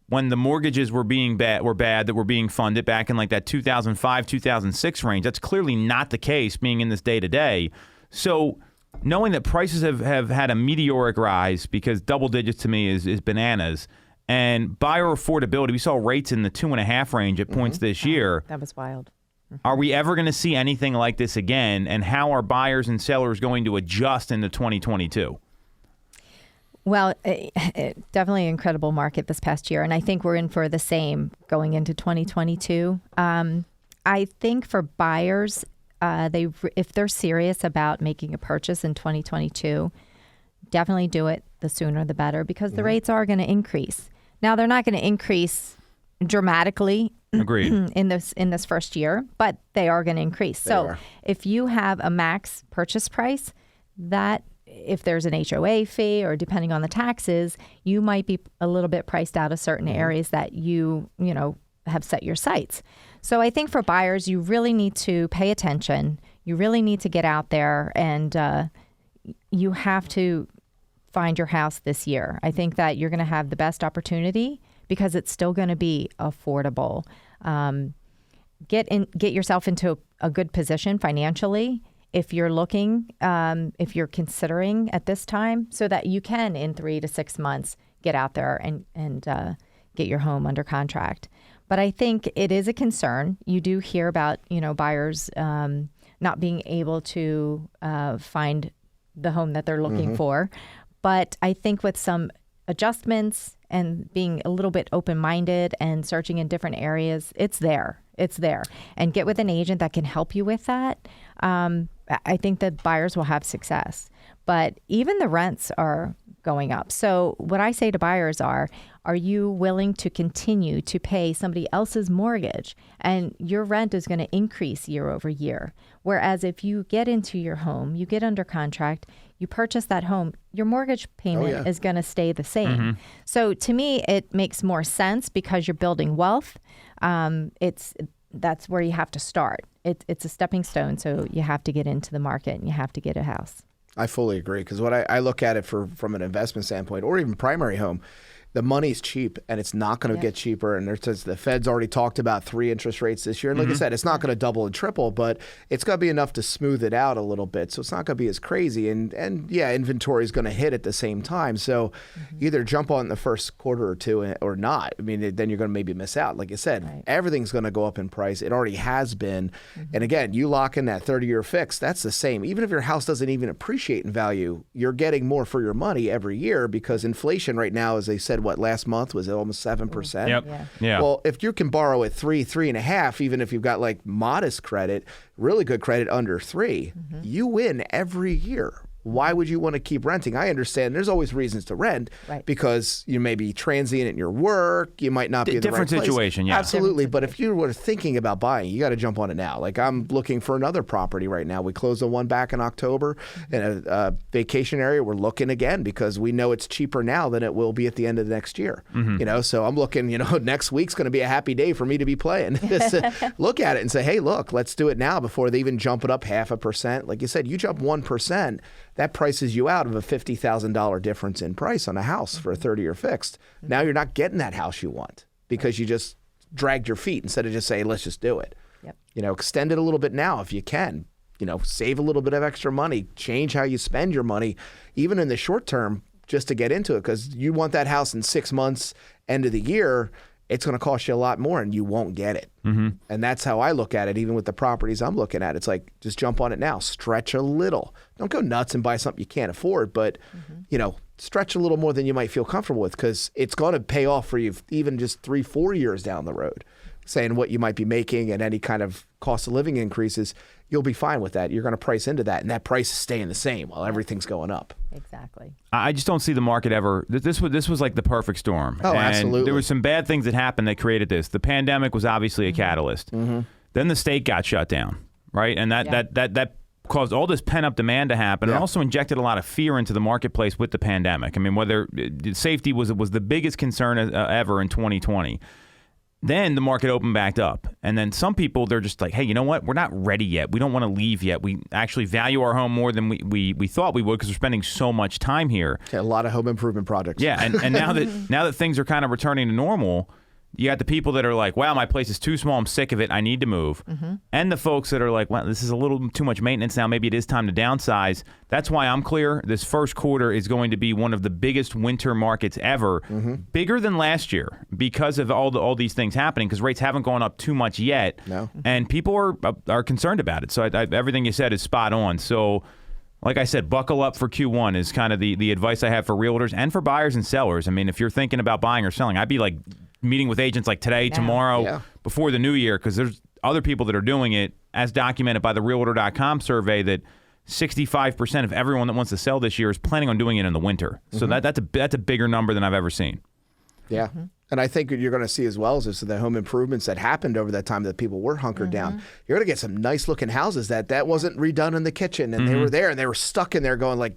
when the mortgages were bad that were being funded back in like that 2005, 2006 range. That's clearly not the case being in this day to day. So knowing that prices have had a meteoric rise, because double digits to me is bananas, and buyer affordability, we saw rates in the 2.5 range at points this year. That was wild. Are we ever going to see anything like this again? And how are buyers and sellers going to adjust into 2022? Well, definitely an incredible market this past year. And I think we're in for the same going into 2022. I think for buyers, if they're serious about making a purchase in 2022, definitely do it the sooner the better, because the rates are going to increase. Now, they're not going to increase dramatically. Agreed. in this first year, but they are going to increase. So if you have a max purchase price, that if there's an HOA fee or depending on the taxes, you might be a little bit priced out of certain areas that you have set your sights. So I think for buyers, you really need to pay attention. You really need to get out there, and you have to find your house this year. I think that you're going to have the best opportunity because it's still going to be affordable. Get yourself into a good position financially if you're looking, if you're considering at this time, so that you can in 3 to 6 months get out there and get your home under contract. But I think it is a concern. You do hear about buyers not being able to find the home that they're looking for. But I think with some adjustments and being a little bit open-minded and searching in different areas, it's there. And get with an agent that can help you with that. I think that buyers will have success. But even the rents are going up. So what I say to buyers are you willing to continue to pay somebody else's mortgage? And your rent is going to increase year over year. Whereas if you get into your home, you get under contract, you purchase that home, your mortgage payment is going to stay the same. So to me, it makes more sense because you're building wealth. That's where you have to start. It's a stepping stone. So you have to get into the market and you have to get a house. I fully agree, because what I look at it from an investment standpoint, or even primary home, the money's cheap and it's not going to get cheaper. And the Fed's already talked about 3 interest rates this year. And like I said, it's not going to double and triple, but it's going to be enough to smooth it out a little bit. So it's not going to be as crazy. And inventory is going to hit at the same time. So either jump on the first quarter or two or not. I mean, then you're going to maybe miss out. Like I said, everything's going to go up in price. It already has been. And again, you lock in that 30-year fix, that's the same. Even if your house doesn't even appreciate in value, you're getting more for your money every year, because inflation right now, as they said, last month was almost 7%. Yep. Yeah. Well, if you can borrow at 3.5, even if you've got like modest credit, really good credit under 3, you win every year. Why would you want to keep renting? I understand there's always reasons to rent, because you may be transient in your work. You might not be in the right place. Different situation, yeah. Absolutely. But if you were thinking about buying, you got to jump on it now. Like, I'm looking for another property right now. We closed on one back in October in a vacation area. We're looking again because we know it's cheaper now than it will be at the end of the next year. So I'm looking, next week's going to be a happy day for me to be playing. Just look at it and say, hey, look, let's do it now before they even jump it up 0.5%. Like you said, you jump 1%. That prices you out of a $50,000 difference in price on a house for a 30-year fixed. Now you're not getting that house you want because you just dragged your feet instead of just saying, let's just do it. Extend it a little bit now if you can. Save a little bit of extra money. Change how you spend your money, even in the short term, just to get into it, because you want that house in 6 months, end of the year. It's going to cost you a lot more and you won't get it. And that's how I look at it, even with the properties I'm looking at. It's like, just jump on it now, stretch a little. Don't go nuts and buy something you can't afford, but, stretch a little more than you might feel comfortable with, because it's going to pay off for you even just 3-4 years down the road. Saying what you might be making and any kind of cost of living increases, you'll be fine with that. You're going to price into that, and that price is staying the same while everything's going up. Exactly. I just don't see the market ever. This was like the perfect storm. Oh, and absolutely. There were some bad things that happened that created this. The pandemic was obviously a catalyst. Mm-hmm. Then the state got shut down, right? And that caused all this pent-up demand to happen, and also injected a lot of fear into the marketplace with the pandemic. I mean, whether safety was the biggest concern ever in 2020. Then the market opened back up. And then some people, they're just like, hey, you know what? We're not ready yet. We don't want to leave yet. We actually value our home more than we thought we would, because we're spending so much time here. Yeah, a lot of home improvement projects. Yeah, and now that things are kind of returning to normal, you got the people that are like, wow, my place is too small. I'm sick of it. I need to move. Mm-hmm. And the folks that are like, well, this is a little too much maintenance now. Maybe it is time to downsize. That's why I'm clear. This first quarter is going to be one of the biggest winter markets ever, bigger than last year, because of all these things happening, because rates haven't gone up too much yet. No. And people are concerned about it. So everything you said is spot on. So like I said, buckle up for Q1 is kind of the advice I have for realtors and for buyers and sellers. I mean, if you're thinking about buying or selling, I'd be like meeting with agents like today, tomorrow, before the new year, because there's other people that are doing it, as documented by the Realtor.com survey, that 65% of everyone that wants to sell this year is planning on doing it in the winter. So that's a bigger number than I've ever seen. Yeah. And I think what you're going to see as well is the home improvements that happened over that time that people were hunkered down. You're going to get some nice looking houses that wasn't redone in the kitchen, and they were there and they were stuck in there going like,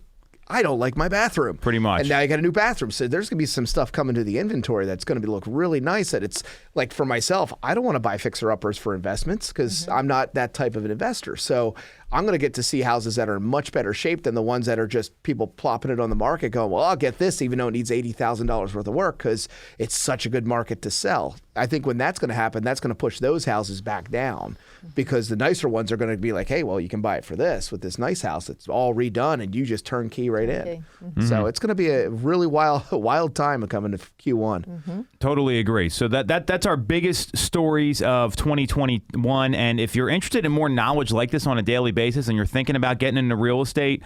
I don't like my bathroom. Pretty much. And now you got a new bathroom. So there's going to be some stuff coming to the inventory that's going to look really nice. That it's like, for myself, I don't want to buy fixer-uppers for investments, because I'm not that type of an investor. So I'm going to get to see houses that are in much better shape than the ones that are just people plopping it on the market going, well, I'll get this even though it needs $80,000 worth of work because it's such a good market to sell. I think when that's going to happen, that's going to push those houses back down, because the nicer ones are going to be like, hey, well, you can buy it for this with this nice house that's all redone and you just turnkey right in. So it's going to be a really wild time coming to Q1. Totally agree. So that's our biggest stories of 2021. And if you're interested in more knowledge like this on a daily basis and you're thinking about getting into real estate,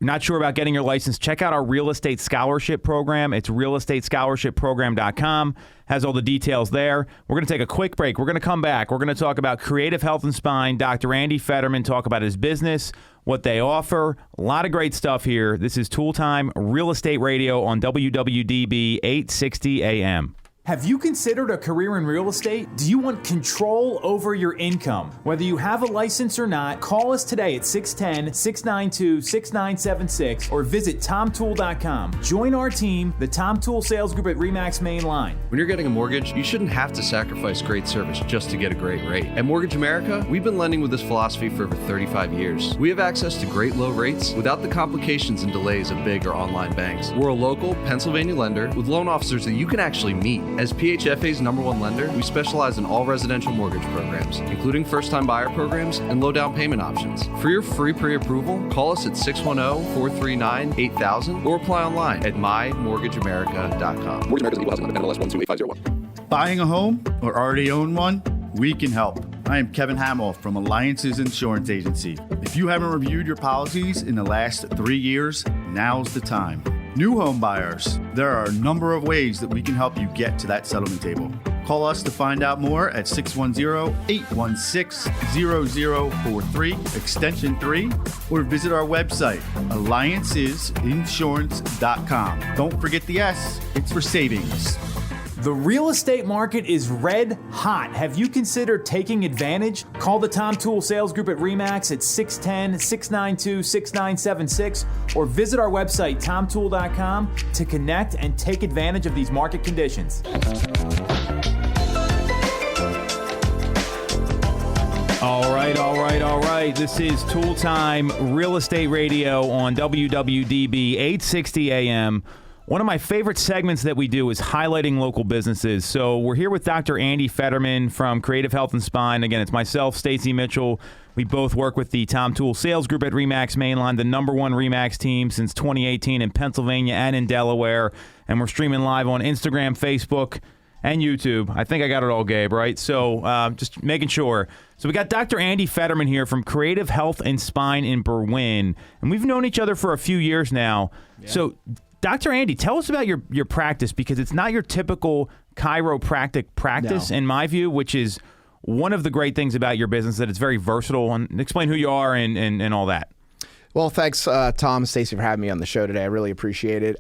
not sure about getting your license, check out our real estate scholarship program. It's realestatescholarshipprogram.com. Has all the details there. We're going to take a quick break. We're going to come back. We're going to talk about Creative Health and Spine. Dr. Andy Fetterman, talk about his business, what they offer. A lot of great stuff here. This is Toole Time, Real Estate Radio on WWDB 860 AM. Have you considered a career in real estate? Do you want control over your income? Whether you have a license or not, call us today at 610-692-6976 or visit TomToole.com. Join our team, the Tom Toole Sales Group at RE/MAX Main Line. When you're getting a mortgage, you shouldn't have to sacrifice great service just to get a great rate. At Mortgage America, we've been lending with this philosophy for over 35 years. We have access to great low rates without the complications and delays of big or online banks. We're a local Pennsylvania lender with loan officers that you can actually meet. As PHFA's #1 lender, we specialize in all residential mortgage programs, including first-time buyer programs and low down payment options. For your free pre-approval, call us at 610-439-8000 or apply online at mymortgageamerica.com. Mortgage America's equal housing lender, NMLS 1285001. Buying a home or already own one? We can help. I am Kevin Hamill from Alliances Insurance Agency. If you haven't reviewed your policies in the last 3 years, now's the time. New home buyers, there are a number of ways that we can help you get to that settlement table. Call us to find out more at 610-816-0043, extension 3, or visit our website, alliancesinsurance.com. Don't forget the S, it's for savings. The real estate market is red hot. Have you considered taking advantage? Call the Tom Toole Sales Group at RE/MAX at 610-692-6976 or visit our website, TomToole.com, to connect and take advantage of these market conditions. All right. This is Toole Time, Real Estate Radio on WWDB 860 AM. One of my favorite segments that we do is highlighting local businesses. So we're here with Dr. Andy Fetterman from Creative Health and Spine. Again, it's myself, Stacey Mitchell. We both work with the Tom Toole Sales Group at RE/MAX Mainline, the #1 RE/MAX team since 2018 in Pennsylvania and in Delaware. And we're streaming live on Instagram, Facebook, and YouTube. I think I got it all, Gabe, right? So just making sure. So we got Dr. Andy Fetterman here from Creative Health and Spine in Berwyn. And we've known each other for a few years now. Yeah. So Dr. Andy, tell us about your practice, because it's not your typical chiropractic practice, in my view, which is one of the great things about your business, that it's very versatile. And explain who you are and all that. Well, thanks, Tom Stacey, for having me on the show today. I really appreciate it.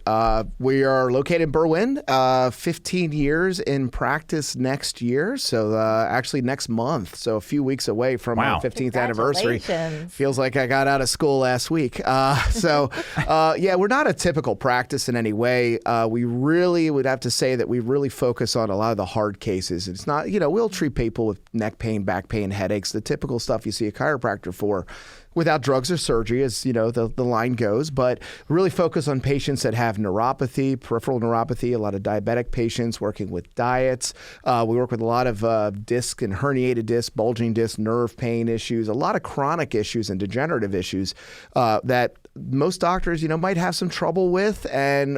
We are located in Berwyn, 15 years in practice next year. So actually next month. So a few weeks away from our 15th anniversary. Feels like I got out of school last week. Yeah, we're not a typical practice in any way. We really would have to say that we really focus on a lot of the hard cases. It's not, we'll treat people with neck pain, back pain, headaches, the typical stuff you see a chiropractor for, without drugs or surgery, as the line goes, but really focus on patients that have neuropathy, peripheral neuropathy, a lot of diabetic patients, working with diets. We work with a lot of disc and herniated disc, bulging disc, nerve pain issues, a lot of chronic issues and degenerative issues that most doctors, might have some trouble with,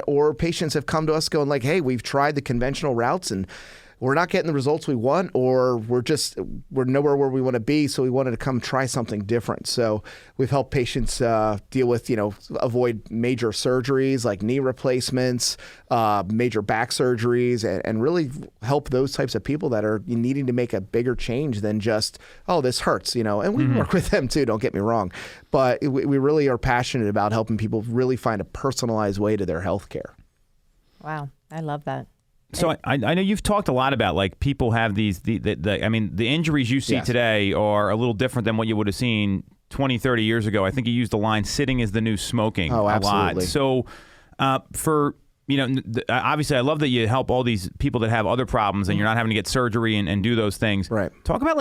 or patients have come to us going like, hey, we've tried the conventional routes and we're not getting the results we want, or we're nowhere where we want to be, so we wanted to come try something different. So we've helped patients deal with, avoid major surgeries like knee replacements, major back surgeries, and really help those types of people that are needing to make a bigger change than just, oh, this hurts, and we work with them too, don't get me wrong. But we really are passionate about helping people really find a personalized way to their health care. Wow, I love that. So I know you've talked a lot about like people have these, the injuries you see today are a little different than what you would have seen 20, 30 years ago. I think you used the line, sitting is the new smoking a lot. So obviously I love that you help all these people that have other problems and you're not having to get surgery and do those things. Right. Talk about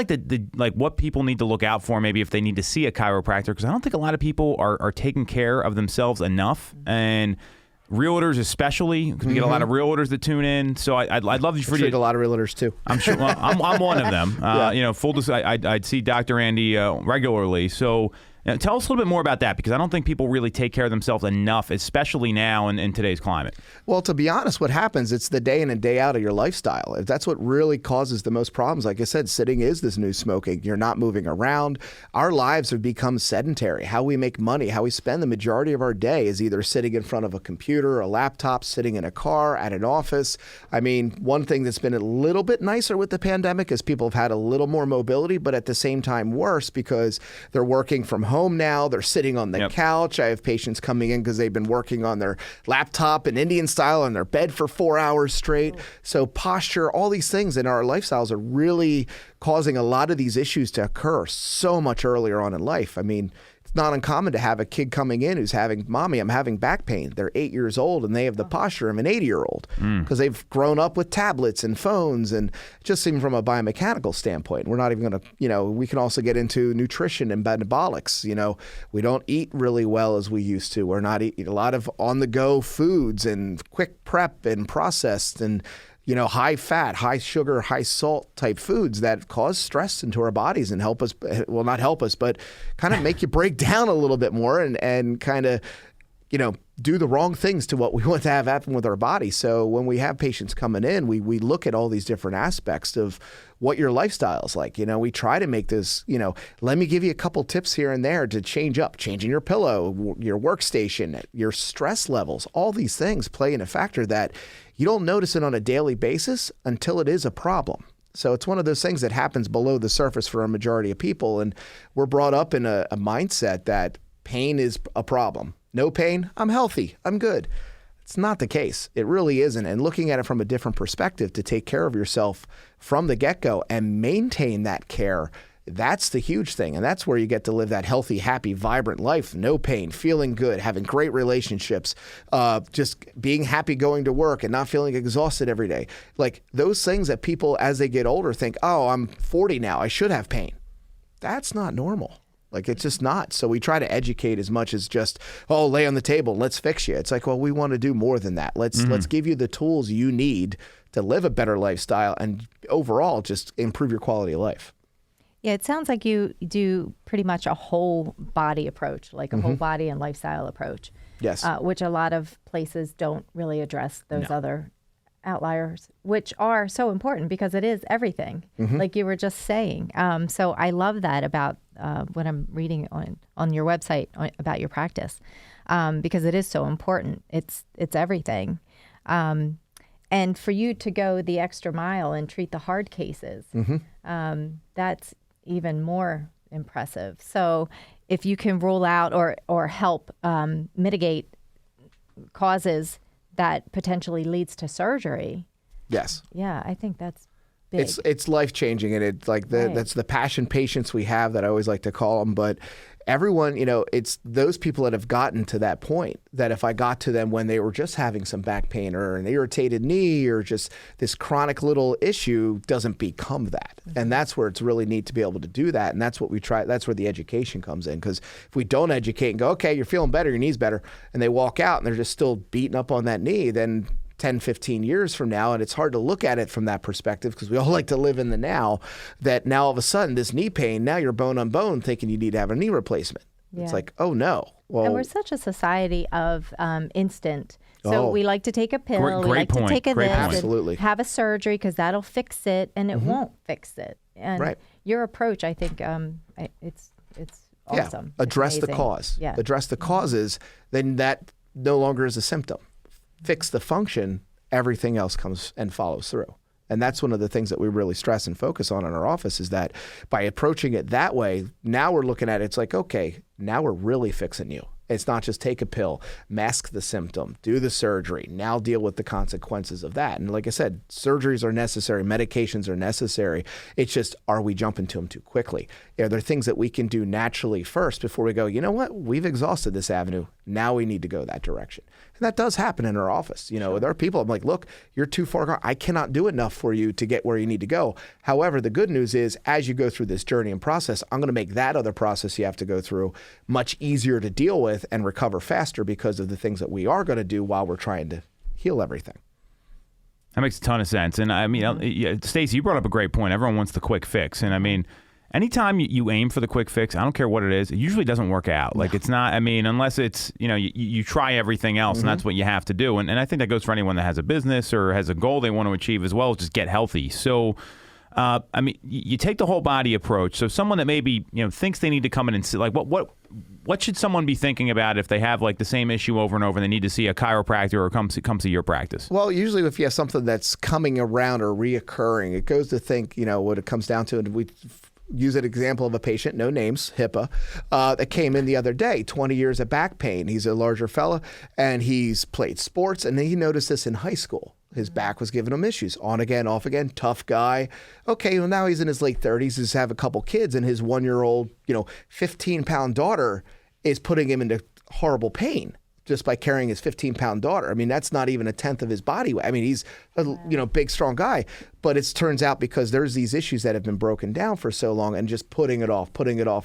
like what people need to look out for, maybe if they need to see a chiropractor, because I don't think a lot of people are taking care of themselves enough. And realtors especially, because we get a lot of realtors that tune in. So I'd love you for you. A lot of realtors too. I'm sure. Well, I'm one of them. I'd see Dr. Andy regularly. So tell us a little bit more about that, because I don't think people really take care of themselves enough, especially now in today's climate. Well, to be honest, what happens, it's the day in and day out of your lifestyle. That's what really causes the most problems. Like I said, sitting is this new smoking. You're not moving around. Our lives have become sedentary. How we make money, how we spend the majority of our day is either sitting in front of a computer, a laptop, sitting in a car, at an office. I mean, one thing that's been a little bit nicer with the pandemic is people have had a little more mobility, but at the same time worse, because they're working from home now. They're sitting on the couch. I have patients coming in because they've been working on their laptop in Indian style on their bed for 4 hours straight. So posture, all these things in our lifestyles are really causing a lot of these issues to occur so much earlier on in life. I mean, it's not uncommon to have a kid coming in who's having, Mommy, I'm having back pain. They're 8 years old and they have the posture of an 80-year-old because they've grown up with tablets and phones, and just even from a biomechanical standpoint. We're not even going to, we can also get into nutrition and metabolics. We don't eat really well as we used to. We're not eating a lot of on-the-go foods and quick prep and processed and high fat, high sugar, high salt type foods that cause stress into our bodies and help us, well, not help us, but kind of make you break down a little bit more and kind of, do the wrong things to what we want to have happen with our body. So when we have patients coming in, we look at all these different aspects of what your lifestyle is like. We try to make this, let me give you a couple tips here and there to change up, changing your pillow, your workstation, your stress levels. All these things play in a factor that you don't notice it on a daily basis until it is a problem. So it's one of those things that happens below the surface for a majority of people. And we're brought up in a mindset that pain is a problem. No pain, I'm healthy, I'm good. It's not the case. It really isn't. And looking at it from a different perspective to take care of yourself from the get-go and maintain that care, that's the huge thing. And that's where you get to live that healthy, happy, vibrant life. No pain, feeling good, having great relationships, just being happy going to work and not feeling exhausted every day. Like those things that people, as they get older, think, oh, I'm 40 now, I should have pain. That's not normal. Like, it's just not. So we try to educate as much as just, oh, lay on the table, let's fix you. It's like, well, we want to do more than that. Let's give you the tools you need to live a better lifestyle and overall just improve your quality of life. Yeah, it sounds like you do pretty much a whole body approach, like a whole body and lifestyle approach. Yes. Which a lot of places don't really address those other outliers, which are so important because it is everything, like you were just saying. So I love that about what I'm reading on your website about your practice, because it is so important. It's everything. And for you to go the extra mile and treat the hard cases, that's even more impressive. So if you can rule out or help mitigate causes that potentially leads to surgery. Yes. Yeah, I think that's big. It's life-changing, and it's like that's the passion patients we have that I always like to call them. But everyone, it's those people that have gotten to that point that if I got to them when they were just having some back pain or an irritated knee or just this chronic little issue doesn't become that. And that's where it's really neat to be able to do that. And that's what we try. That's where the education comes in. Because if we don't educate and go, okay, you're feeling better, your knee's better, and they walk out and they're just still beating up on that knee, then 10, 15 years from now, and it's hard to look at it from that perspective because we all like to live in the now, that now all of a sudden this knee pain, now you're bone on bone thinking you need to have a knee replacement. Yeah. It's like, oh no. Well, and we're such a society of instant. So we like to take a pill, we like to take a this, absolutely, and have a surgery because that'll fix it, and it won't fix it. And your approach, I think, it's awesome. Yeah. Address the cause. Yeah. Address the causes, then that no longer is a symptom. Fix the function, everything else comes and follows through. And that's one of the things that we really stress and focus on in our office is that by approaching it that way, now we're looking at it, it's like, okay, now we're really fixing you. It's not just take a pill, mask the symptom, do the surgery, now deal with the consequences of that. And like I said, surgeries are necessary, medications are necessary. It's just, are we jumping to them too quickly? Are there things that we can do naturally first before we go, you know what, we've exhausted this avenue, now we need to go that direction. And that does happen in our office. There are people, I'm like, look, you're too far gone. I cannot do enough for you to get where you need to go. However, the good news is as you go through this journey and process, I'm going to make that other process you have to go through much easier to deal with and recover faster because of the things that we are going to do while we're trying to heal everything. That makes a ton of sense. And I mean, Stacey, you brought up a great point. Everyone wants the quick fix. And I mean, anytime you aim for the quick fix, I don't care what it is, it usually doesn't work out. Like it's not, I mean, unless it's, you try everything else and that's what you have to do. And I think that goes for anyone that has a business or has a goal they want to achieve as well, just get healthy. So, I mean, you take the whole body approach. So someone that maybe, thinks they need to come in and see, like what should someone be thinking about if they have like the same issue over and over and they need to see a chiropractor or come see your practice? Well, usually if you have something that's coming around or reoccurring, it goes to think, what it comes down to, and we use an example of a patient, no names, HIPAA, that came in the other day, 20 years of back pain. He's a larger fella, and he's played sports, and he noticed this in high school. His back was giving him issues, on again, off again, tough guy. Okay, well, now he's in his late 30s, he's have a couple kids, and his 1-year-old, 15-pound daughter is putting him into horrible pain just by carrying his 15-pound daughter. I mean, that's not even a tenth of his body weight. I mean, he's a big, strong guy, but it turns out because there's these issues that have been broken down for so long and just putting it off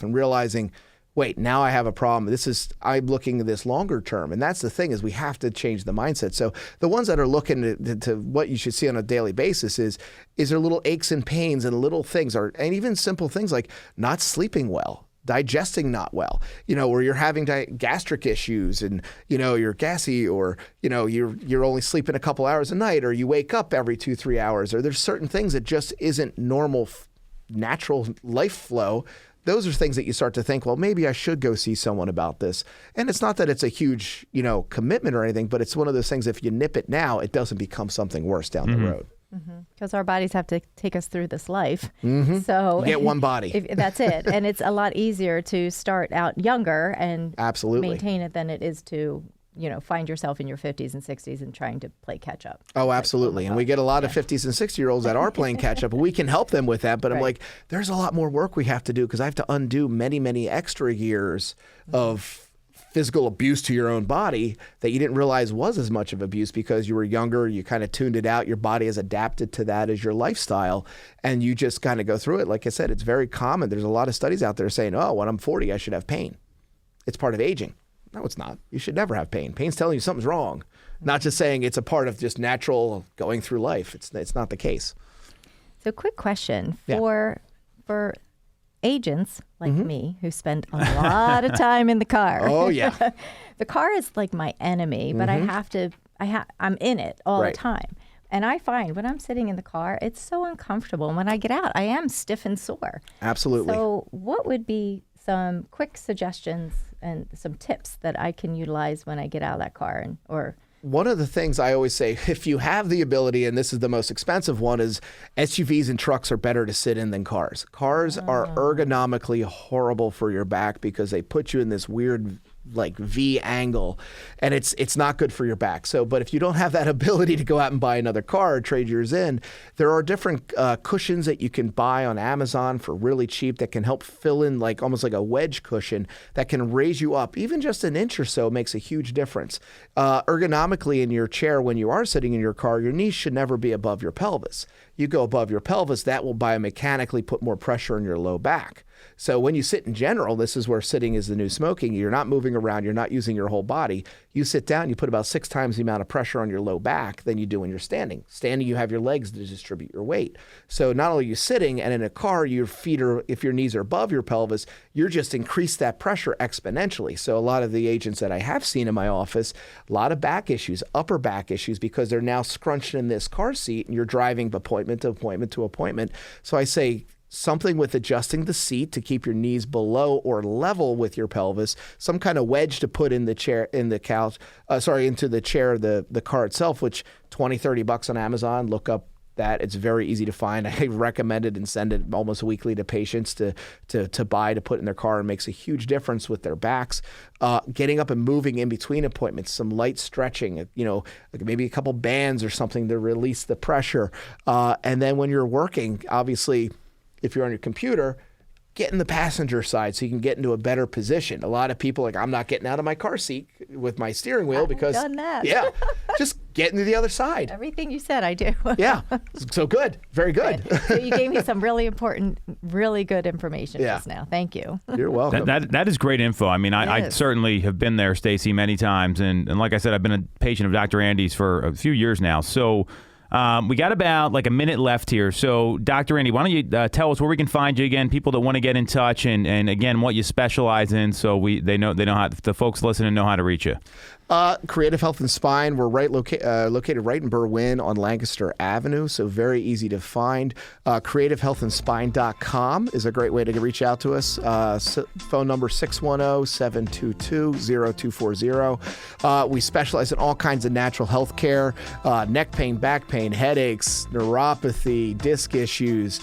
and realizing, wait, now I have a problem. I'm looking at this longer term. And that's the thing is we have to change the mindset. So the ones that are looking to what you should see on a daily basis is there little aches and pains and little things and even simple things like not sleeping well, digesting not well, where you're having gastric issues and, you're gassy or, you're only sleeping a couple hours a night or you wake up every 2-3 hours or there's certain things that just isn't normal, natural life flow. Those are things that you start to think, well, maybe I should go see someone about this. And it's not that it's a huge, commitment or anything, but it's one of those things, if you nip it now, it doesn't become something worse down the road. Because our bodies have to take us through this life. So you get one body. That's it. And it's a lot easier to start out younger and maintain it than it is to, find yourself in your 50s and 60s and trying to play catch up. Oh, absolutely. And we get a lot of 50s and 60-year-olds that are playing catch up, and we can help them with that. But I'm like, there's a lot more work we have to do because I have to undo many, many extra years of physical abuse to your own body that you didn't realize was as much of abuse because you were younger, you kind of tuned it out, your body has adapted to that as your lifestyle, and you just kind of go through it. Like I said, it's very common. There's a lot of studies out there saying, oh, when I'm 40, I should have pain. It's part of aging. No, it's not. You should never have pain. Pain's telling you something's wrong, not just saying it's a part of just natural going through life. It's not the case. So quick question for agents like me who spend a lot of time in the car. Oh yeah. The car is like my enemy, but I'm in it all the time. And I find when I'm sitting in the car, it's so uncomfortable. And when I get out, I am stiff and sore. Absolutely. So what would be some quick suggestions and some tips that I can utilize when I get out of that car? One of the things I always say, if you have the ability, and this is the most expensive one, is SUVs and trucks are better to sit in than cars. Cars are ergonomically horrible for your back because they put you in this weird like V angle, and it's not good for your back. So, but if you don't have that ability to go out and buy another car or trade yours in, there are different cushions that you can buy on Amazon for really cheap that can help fill in like almost like a wedge cushion that can raise you up. Even just an inch or so makes a huge difference. Ergonomically in your chair, when you are sitting in your car, your knees should never be above your pelvis. You go above your pelvis, that will biomechanically put more pressure on your low back. So when you sit in general, this is where sitting is the new smoking. You're not moving around. You're not using your whole body. You sit down, you put about 6 times the amount of pressure on your low back than you do when you're standing. Standing, you have your legs to distribute your weight. So not only are you sitting, and in a car, your feet are, if your knees are above your pelvis, you're just increase that pressure exponentially. So a lot of the agents that I have seen in my office, a lot of back issues, upper back issues, because they're now scrunched in this car seat and you're driving appointment to appointment to appointment. So I say, something with adjusting the seat to keep your knees below or level with your pelvis, some kind of wedge to put in the chair, into the chair, the car itself, which $20-$30 on Amazon. Look up that. It's very easy to find. I recommend it and send it almost weekly to patients to buy, to put in their car, and makes a huge difference with their backs. Getting up and moving in between appointments, some light stretching, like maybe a couple bands or something to release the pressure. And then when you're working, obviously, if you're on your computer, get in the passenger side so you can get into a better position. A lot of people I'm not getting out of my car seat with my steering wheel because done that. Yeah, just get into the other side. Everything you said, I do. Yeah, so good, very good. So you gave me some really important, really good information just now. Thank you. You're welcome. That is great info. I mean, I certainly have been there, Stacey, many times, and like I said, I've been a patient of Dr. Andy's for a few years now. So. We got about like a minute left here. So, Dr. Andy, why don't you tell us where we can find you again, people that want to get in touch, and again, what you specialize in, so they know how, the folks listening know how to reach you. Creative Health and Spine. We're located right in Berwyn on Lancaster Avenue, so very easy to find. CreativeHealthAndSpine.com is a great way to reach out to us. Phone number 610-722-0240. We specialize in all kinds of natural health care, neck pain, back pain, headaches, neuropathy, disc issues.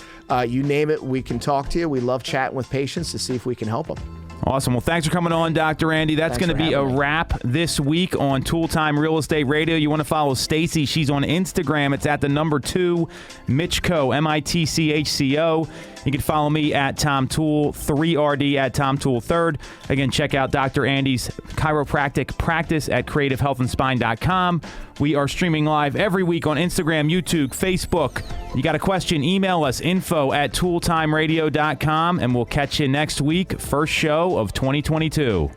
You name it, we can talk to you. We love chatting with patients to see if we can help them. Awesome. Well, thanks for coming on, Dr. Andy. That's going to be a wrap this week on Toole Time Real Estate Radio. You want to follow Stacey? She's on Instagram. It's at the number 2 Mitchco, Mitchco. You can follow me at Tom Toole, 3RD at Tom Toole 3rd. Again, check out Dr. Andy's chiropractic practice at CreativeHealthAndSpine.com. We are streaming live every week on Instagram, YouTube, Facebook. You got a question, email us, info@TooleTimeRadio.com, and we'll catch you next week, first show of 2022.